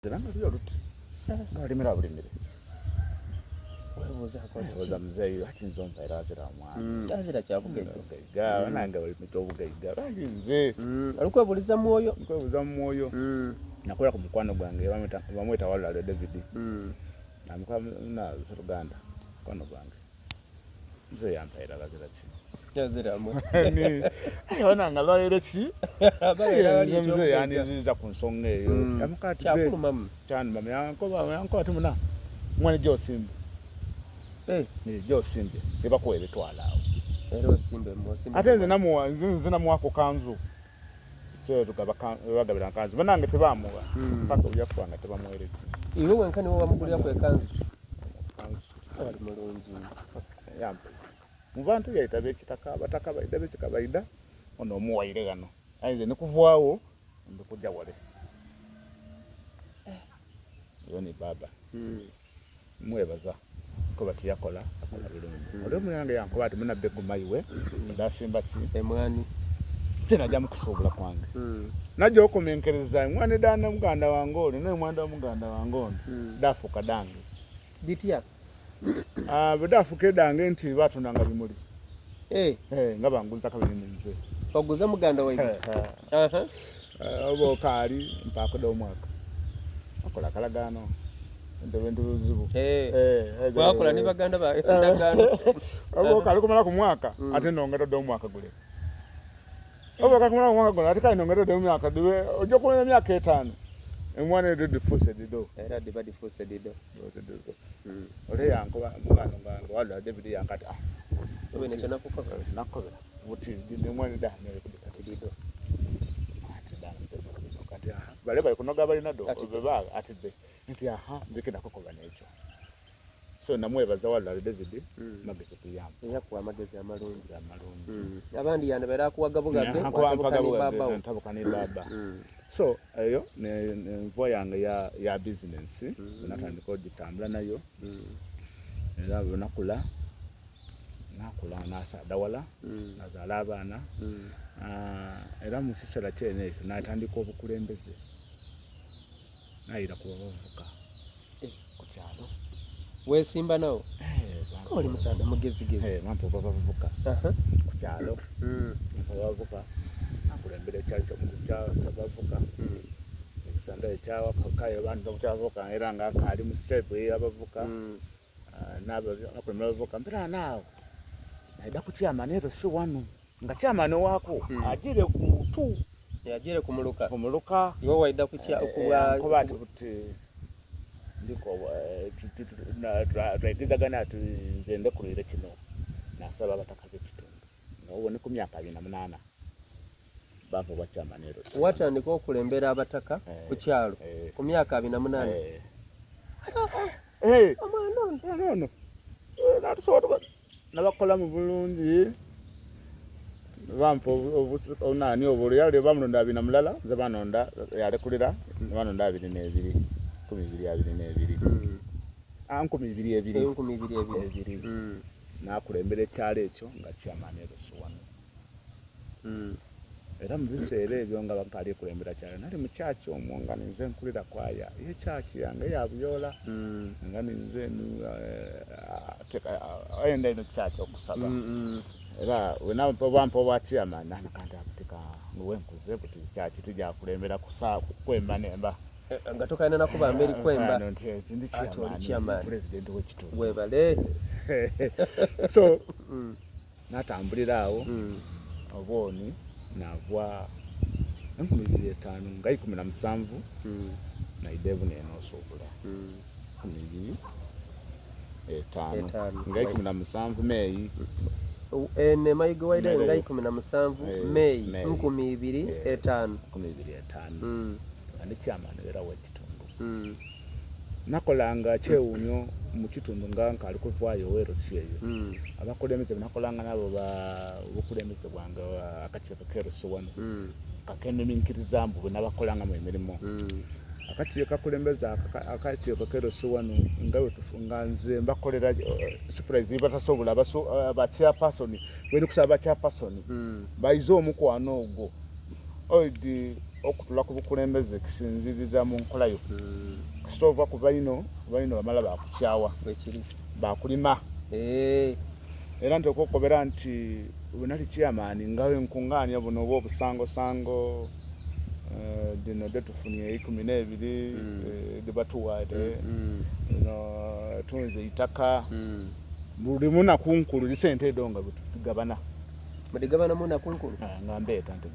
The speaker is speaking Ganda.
Ziranga lyo luti. Ngalimira bulimire. Webuuza muzeeyi hakinzo mpaira azira mwana. Azira kyabugaiga. Gaiga nange bali mitobugaiga. Baginze. Alikwebuliza mwoyo. Nkwebuliza mwoyo. Nakola ku mukwano gwange bamweta wala David. Namukwa na Ruganda. Mukwano gwange. Muzeeyi ampaira azira ki. Yazira mwe. Ayona ngabayire ki? Bayira bali muzeeyi yani ziza ku nsonga eyo. Yamukati kyakulu mamu. Cyane mama yanko atumuna. Mwana Josimbe. Ni Josimbe. Ebakuwa ebitwala awo. Ero Simbe Mosimbe. Ate nze namuwa nzina mwako kanzu. So bagabira kanzu. Banange tebamuwa. Paka uyafuanga tebamwereki. Iwe wenkani wo bamugulira ku kanzu. Ali mulungi. Yampe. Mu bantu yaita bekitaka bataka baida bekikabaida ono omuwaire gano. Aize nikuvaawo ndikujja wale. Yoni baba. Mwebaza. Ko batiyakola akola bulungi. Ole muyange yanko ati muna begu mayiwe ndasimba ki emwani tena jamu kusobula kwange. Najja okumenkereza mwana dana muganda wange oli ne mwanda muganda wange ono dafuka dange. Ditya. Badafuke dange nti batunanga bimuli. Nga banguza kabininize. Oguza muganda wayi. Obo kali mpaka do mwaka. Akola kalagano. Ndebendo ruzibu. Bakola ni baganda ba ndagano. Obo kali kumala ku mwaka ate ndongera do mwaka gule. Obo kakumala ku mwaka gule ate kali ndongera do mwaka diwe ojo kunya myaka 5. Emwana ndo difuse dido. Era diba difuse dido. Ole yanko mugano ngango wala David yankati Obe ne chana kukoba nakobera. Buti ndi mwana da ne kudikati dido. Ati da kati bale bali kunoga bali nado beba ati de. Nti nzikida kukoba necho. So namwebaza wala David magezi kuyamba. Yakuwa amagezi amalunzi. Abandi yana bera kuwaga bugage ntabukani baba. So eyo ne mvo yange ya business natandika ogitambula nayo. Era nakula nasada wala nazala abaana. Era mu kisera kyene ekyo natandika obukulembeze. Naira kuba bavuka ku kyalo. Wesimba nawo? Oli musada mugezi. Mampo bavuka ku kyalo. Bavuka nakulembere kyalo bavuka. Ekisanda ekyawa kakayo bantu bavuka era nga kali mu step abavuka. Nabo nakulembere bavuka mpira nawo. Naida ku chairman ero si wanu. Nga chairman wako ajire ku tu. Yajire kumuluka. Iwe waida kuchia kuwa kubati kuti ndiko twagiza gana nzende kulire kino nasaba batakaze kitundu ngo ne ku myaka 28 bampo bacha manero watandika okulembera abataka ku kyalo ku myaka 28 no natusobola nabakola mu bulungi bampo onani obuli yale bamulonda bina mulala ze banonda yale kulira banonda 22 12 nakulembere kyalo ekyo nga kyamanero suwano. Era mu biseera ebyo nga bakali kulembera kyalo nali mu church omwo nga ninze nkulira kwaya ye church yange yabuyola nga ninze ayenda ino church okusaba. Era wena bampo bachiama nakanda kutika nguwe nkuze kuti church tija kulembera kwemba nemba. Ngatoka ina nakuba amberi kwemba ndi chairman president w'ekitundu webale. So natambulira awo oboni navwa 2005 nga 17 na idevu neno sobula 2005 nga 17 Mei ene mayigo waida nga 17 Mei 2005 andi chairman era w'ekitundu. Nakolanga kyewunyo mu kitundu nga nkali kuvaayo wero siyeyo. Abakulembeze nakolanga nabo bukulembeze bwange akakiiko keroso wano. Kakende minkiriza mbu nabakolanga mu emirimo. Akakiiko kulembeza akakiiko keroso wano ngawe tufunga nze mbakolera surprise batasobola ba chairperson bwe kusaba chairperson baizo omukwano ogwo. Oidi okutula ku bukulembeze kisinzirira mu nkola yo kasita ova ku balino bamala bakukyawa bakulima era nti okukobera nti bunali chairman ngawe nkungaanya buno bwo obusangosango dino detufunye 12 debatuwade tunze itaka buli munaku nkulu lisente edonga tugabana mudigabana munaku nkulu ngambe tante